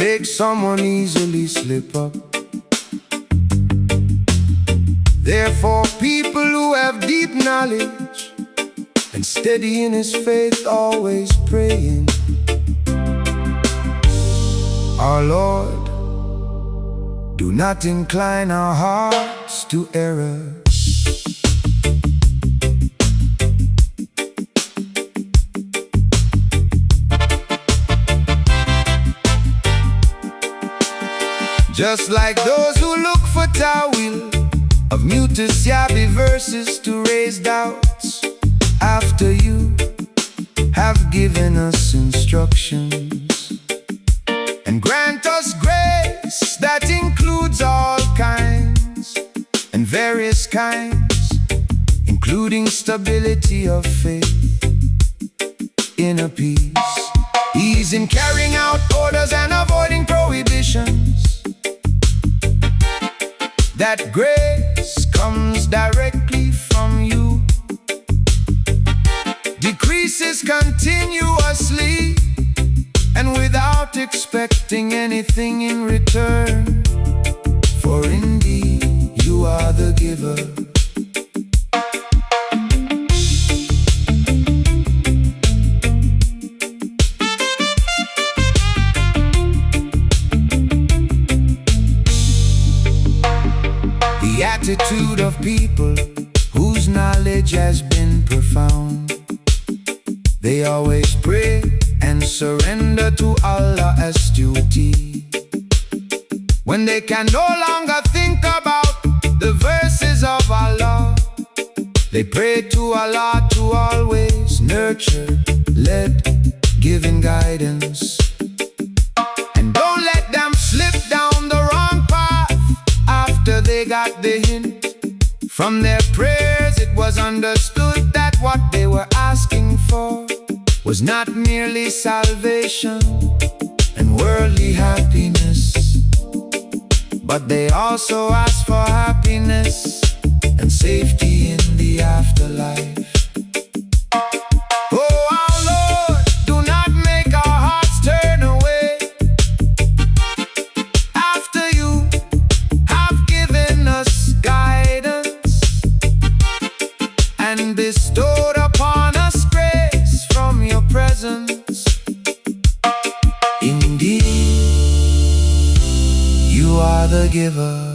make someone easily slip up. Therefore, people who have deep knowledge and steady in his faith, always praying, our Lord, do not incline our hearts to error. Just like those who look for Tawil of Mutasyabi verses to raise doubts, after you have given us instructions, and grant us grace that includes all kinds and various kinds, including stability of faith, inner peace, ease in carrying out orders and avoiding prohibitions. That grace comes directly from you, decreases continuously and without expecting anything in return. For indeed you are the giver. The attitude of people whose knowledge has been profound, they always pray and surrender to Allah as duty. When they can no longer think about the verses of Allah, they pray to Allah to always nurture, lead, giving guidance. And don't let them slip down the wrong path. After they got the hint from their prayers, it was understood that what they were asking for was not merely salvation and worldly happiness, but they also asked for happiness and safety in the afterlife. Oh, our Lord, do not make our hearts turn away after you have given us guidance and bestowed upon us grace from your presence. Indeed, you are the giver.